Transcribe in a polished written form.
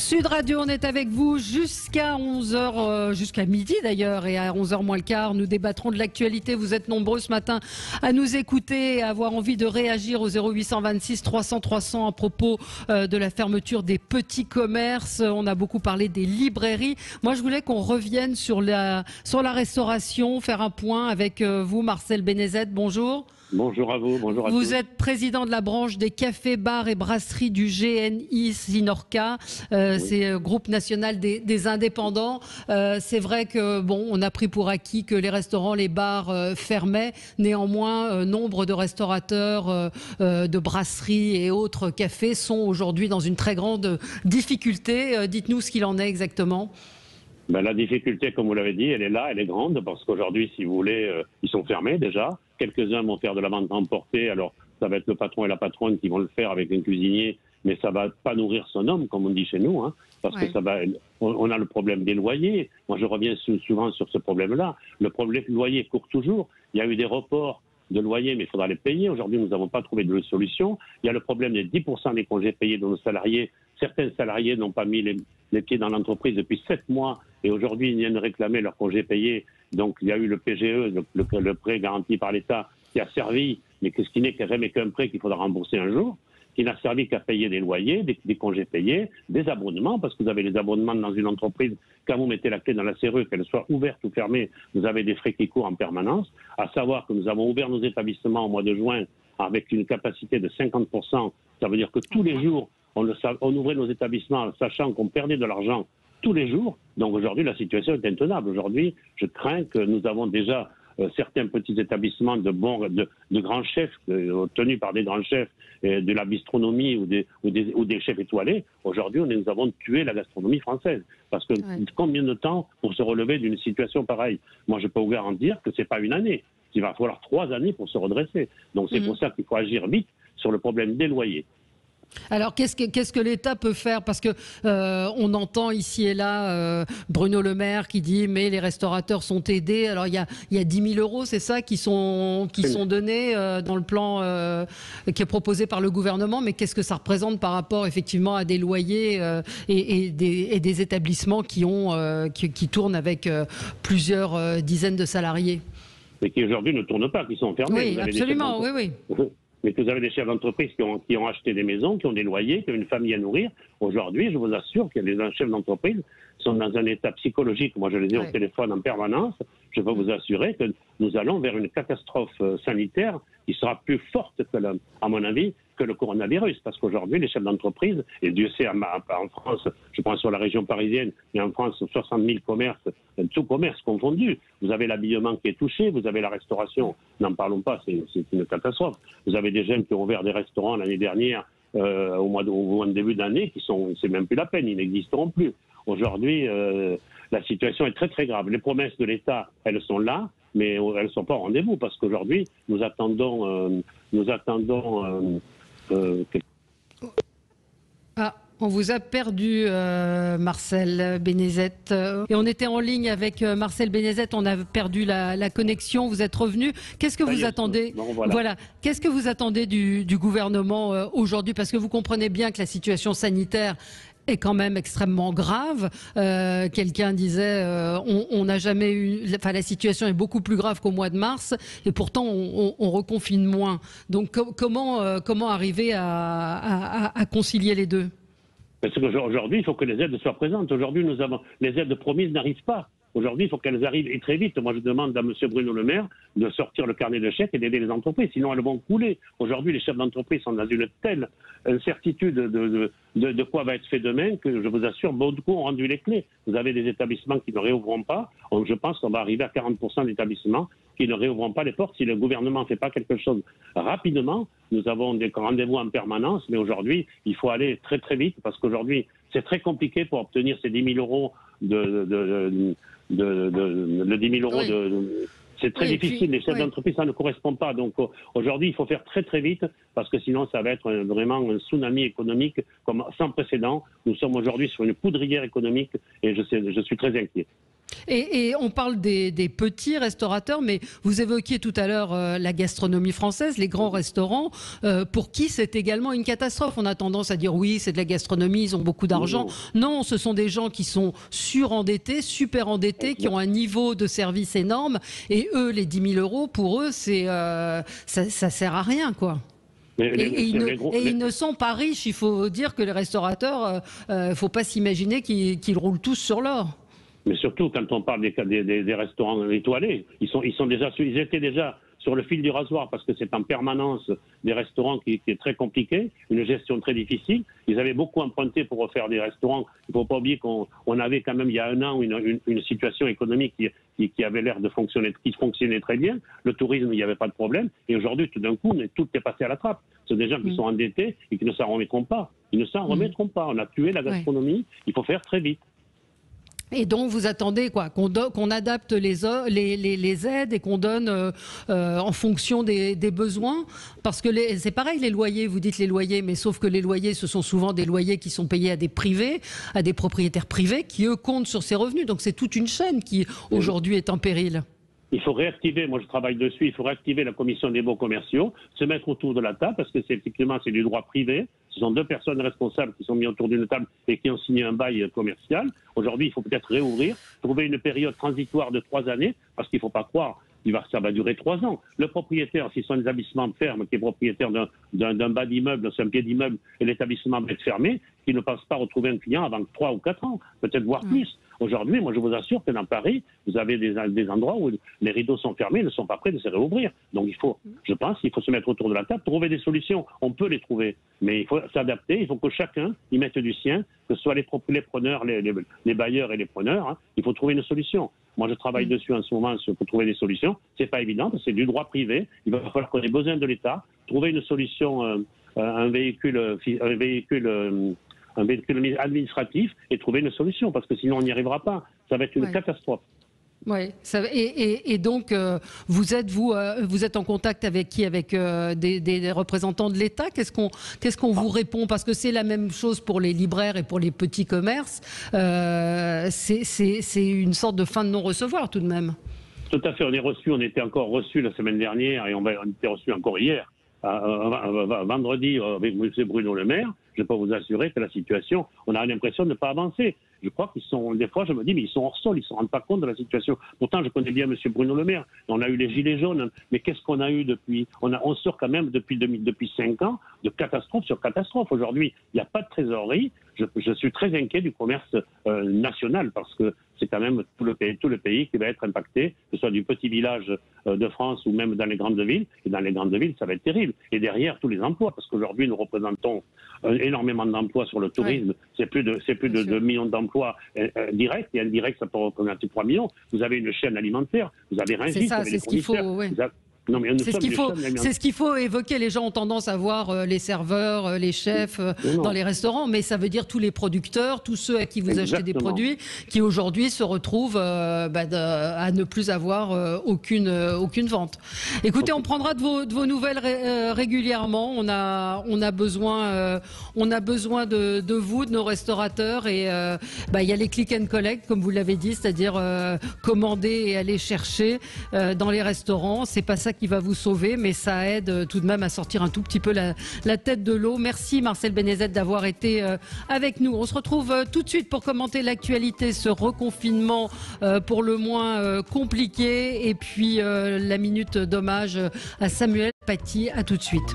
Sud Radio, on est avec vous jusqu'à 11h, jusqu'à midi d'ailleurs, et à 11h moins le quart, nous débattrons de l'actualité. Vous êtes nombreux ce matin à nous écouter, à avoir envie de réagir au 0826 300 300 à propos de la fermeture des petits commerces. On a beaucoup parlé des librairies. Moi, je voulais qu'on revienne sur la restauration, faire un point avec vous, Marcel Bénézet. Bonjour. Bonjour à vous, bonjour à tous. Vous êtes président de la branche des cafés, bars et brasseries du GNI Sinorca, Oui. c'est groupe national des indépendants. C'est vrai que bon, on a pris pour acquis que les restaurants, les bars fermaient. Néanmoins, nombre de restaurateurs, de brasseries et autres cafés sont aujourd'hui dans une très grande difficulté. Dites-nous ce qu'il en est exactement. Ben, la difficulté, comme vous l'avez dit, elle est là, elle est grande, parce qu'aujourd'hui, si vous voulez, ils sont fermés déjà. Quelques-uns vont faire de la vente emportée, alors ça va être le patron et la patronne qui vont le faire avec un cuisinier, mais ça va pas nourrir son homme, comme on dit chez nous, hein, parce que ça va. On a le problème des loyers. Moi, je reviens souvent sur ce problème-là. Le problème des loyers court toujours. Il y a eu des reports de loyers, mais il faudra les payer. Aujourd'hui, nous n'avons pas trouvé de solution. Il y a le problème des 10% des congés payés de nos salariés. Certains salariés n'ont pas mis les pieds dans l'entreprise depuis 7 mois et aujourd'hui, ils viennent réclamer leurs congés payés. Donc, il y a eu le PGE, le prêt garanti par l'État, qui a servi, mais ce qui n'est jamais qu'un prêt qu'il faudra rembourser un jour, qui n'a servi qu'à payer des loyers, des congés payés, des abonnements, parce que vous avez les abonnements dans une entreprise, quand vous mettez la clé dans la serrure, qu'elle soit ouverte ou fermée, vous avez des frais qui courent en permanence. À savoir que nous avons ouvert nos établissements au mois de juin avec une capacité de 50%. Ça veut dire que tous les jours, on ouvrait nos établissements sachant qu'on perdait de l'argent tous les jours. Donc aujourd'hui, la situation est intenable. Aujourd'hui, je crains que nous avons déjà certains petits établissements de grands chefs, tenus par des grands chefs de la bistronomie ou des chefs étoilés. Aujourd'hui, nous avons tué la gastronomie française. Parce que combien de temps pour se relever d'une situation pareille? Moi, je peux vous garantir que ce n'est pas une année. Il va falloir 3 années pour se redresser. Donc c'est pour ça qu'il faut agir vite sur le problème des loyers. Alors, qu'est-ce que l'État peut faire? Parce que on entend ici et là Bruno Le Maire qui dit mais les restaurateurs sont aidés. Alors, il y a 10 000 euros, c'est ça, qui sont donnés dans le plan qui est proposé par le gouvernement. Mais qu'est-ce que ça représente par rapport effectivement à des loyers et des établissements qui tournent avec plusieurs dizaines de salariés? Mais qui aujourd'hui ne tournent pas, qui sont fermés. Oui, absolument, oui. Mais que vous avez des chefs d'entreprise qui ont acheté des maisons, qui ont des loyers, qui ont une famille à nourrir. Aujourd'hui, je vous assure qu'il y a des chefs d'entreprise qui sont dans un état psychologique. Moi, je les ai au téléphone en permanence. Je peux vous assurer que nous allons vers une catastrophe sanitaire qui sera plus forte, à mon avis, que le coronavirus. Parce qu'aujourd'hui, les chefs d'entreprise, et Dieu sait, en France, je pense sur la région parisienne, et en France, 60 000 commerces, tout commerce confondu. Vous avez l'habillement qui est touché, vous avez la restauration, n'en parlons pas, c'est une catastrophe. Vous avez des jeunes qui ont ouvert des restaurants l'année dernière, au début d'année, c'est même plus la peine, ils n'existeront plus. Aujourd'hui, la situation est très très grave. Les promesses de l'État, elles sont là, mais elles ne sont pas au rendez-vous, parce qu'aujourd'hui, nous attendons on vous a perdu, Marcel Bénézet. Et on était en ligne avec Marcel Bénézet, on a perdu la connexion, vous êtes revenu. Qu'est-ce que vous attendez? Voilà. Qu'est-ce que vous attendez du gouvernement aujourd'hui? Parce que vous comprenez bien que la situation sanitaire est quand même extrêmement grave. Quelqu'un disait, on n'a jamais eu, enfin la situation est beaucoup plus grave qu'au mois de mars, et pourtant on reconfine moins. Donc comment arriver à concilier les deux? Parce qu'aujourd'hui, il faut que les aides soient présentes. Aujourd'hui, les aides promises n'arrivent pas. Aujourd'hui, il faut qu'elles arrivent et très vite. Moi, je demande à M. Bruno Le Maire de sortir le carnet de chèques et d'aider les entreprises. Sinon, elles vont couler. Aujourd'hui, les chefs d'entreprise sont dans une telle incertitude de quoi va être fait demain que je vous assure, beaucoup ont rendu les clés. Vous avez des établissements qui ne réouvriront pas. Donc, je pense qu'on va arriver à 40% d'établissements qui ne réouvriront pas les portes si le gouvernement ne fait pas quelque chose rapidement. Nous avons des rendez-vous en permanence, mais aujourd'hui, il faut aller très très vite parce qu'aujourd'hui, c'est très compliqué pour obtenir ces 10 000 euros de 10 000 euros c'est très difficile, les chefs d'entreprise, ça ne correspond pas. Donc aujourd'hui, il faut faire très très vite parce que sinon, ça va être vraiment un tsunami économique comme sans précédent. Nous sommes aujourd'hui sur une poudrière économique et je suis très inquiet. Et on parle des petits restaurateurs, mais vous évoquiez tout à l'heure la gastronomie française, les grands restaurants, pour qui c'est également une catastrophe. On a tendance à dire oui, c'est de la gastronomie, ils ont beaucoup d'argent. Non, ce sont des gens qui sont surendettés, super endettés, qui ont un niveau de service énorme. Et eux, les 10 000 euros, pour eux, ça sert à rien, quoi. Ils ne sont pas riches. Il faut dire que les restaurateurs, il ne faut pas s'imaginer qu'ils roulent tous sur l'or. Mais surtout, quand on parle des restaurants étoilés, ils étaient déjà sur le fil du rasoir parce que c'est en permanence des restaurants qui est très compliqué, une gestion très difficile. Ils avaient beaucoup emprunté pour refaire des restaurants. Il ne faut pas oublier qu'on avait quand même il y a un an une situation économique qui avait l'air de fonctionner, qui fonctionnait très bien. Le tourisme, il n'y avait pas de problème. Et aujourd'hui, tout d'un coup, tout est passé à la trappe. Ce sont des gens qui sont endettés et qui ne s'en remettront pas. Ils ne s'en remettront pas. On a tué la gastronomie. Il faut faire très vite. Et donc vous attendez quoi, qu'on adapte les aides et qu'on donne en fonction des besoins, parce que c'est pareil les loyers, vous dites les loyers, mais sauf que les loyers ce sont souvent des loyers qui sont payés à des privés, à des propriétaires privés qui eux comptent sur ces revenus, donc c'est toute une chaîne qui aujourd'hui est en péril. Il faut réactiver, moi je travaille dessus, il faut réactiver la commission des baux commerciaux, se mettre autour de la table, parce que effectivement c'est du droit privé. Ce sont deux personnes responsables qui sont mises autour d'une table et qui ont signé un bail commercial. Aujourd'hui, il faut peut-être réouvrir, trouver une période transitoire de 3 années, parce qu'il ne faut pas croire ça va durer 3 ans. Le propriétaire, si son établissement ferme, qui est propriétaire d'un bas d'immeuble, d'un pied d'immeuble, et l'établissement va être fermé, il ne pense pas retrouver un client avant 3 ou 4 ans, peut-être voire plus. Aujourd'hui, moi je vous assure que dans Paris, vous avez des endroits où les rideaux sont fermés, ne sont pas prêts de se réouvrir. Donc je pense qu'il faut se mettre autour de la table, trouver des solutions. On peut les trouver, mais il faut s'adapter, il faut que chacun y mette du sien, que ce soit les preneurs, les bailleurs et les preneurs, hein. Il faut trouver une solution. Moi je travaille dessus en ce moment pour trouver des solutions. C'est pas évident, c'est du droit privé. Il va falloir qu'on ait besoin de l'État, trouver une solution, un véhicule administratif et trouver une solution, parce que sinon on n'y arrivera pas. Ça va être une catastrophe. Oui, et donc vous êtes en contact avec qui? Avec des représentants de l'État? Qu'est-ce qu'on vous répond? Parce que c'est la même chose pour les libraires et pour les petits commerces. C'est une sorte de fin de non-recevoir tout de même. Tout à fait, on était encore reçus la semaine dernière et on était reçus encore hier. Vendredi avec M. Bruno Le Maire. Je peux vous assurer que la situation, on a l'impression de ne pas avancer. Je crois des fois je me dis, mais ils sont hors sol, ils ne se rendent pas compte de la situation. Pourtant, je connais bien M. Bruno Le Maire. On a eu les gilets jaunes, mais qu'est-ce qu'on a eu depuis? On sort quand même depuis 5 ans de catastrophe sur catastrophe. Aujourd'hui, il n'y a pas de trésorerie. Je suis très inquiet du commerce national, parce que c'est quand même tout le pays qui va être impacté, que ce soit du petit village de France ou même dans les grandes villes. Et dans les grandes villes, ça va être terrible. Et derrière, tous les emplois, parce qu'aujourd'hui, nous représentons énormément d'emplois sur le tourisme. C'est plus de 2 millions d'emplois directs, et indirects, ça peut représenter 3 millions. Vous avez une chaîne alimentaire, vous avez Rungis, vous avez les fournisseurs. C'est ce qu'il faut évoquer. Les gens ont tendance à voir les serveurs, les chefs dans les restaurants, mais ça veut dire tous les producteurs, tous ceux à qui vous achetez des produits, qui aujourd'hui se retrouvent à ne plus avoir aucune vente. Écoutez, on prendra de vos nouvelles régulièrement. On a besoin de vous, de nos restaurateurs, et il y a les click and collect, comme vous l'avez dit, c'est-à-dire commander et aller chercher dans les restaurants. C'est pas ça qui va vous sauver, mais ça aide tout de même à sortir un tout petit peu la tête de l'eau. Merci Marcel Bénézet d'avoir été avec nous. On se retrouve tout de suite pour commenter l'actualité, ce reconfinement pour le moins compliqué, et puis la minute d'hommage à Samuel Paty. À tout de suite.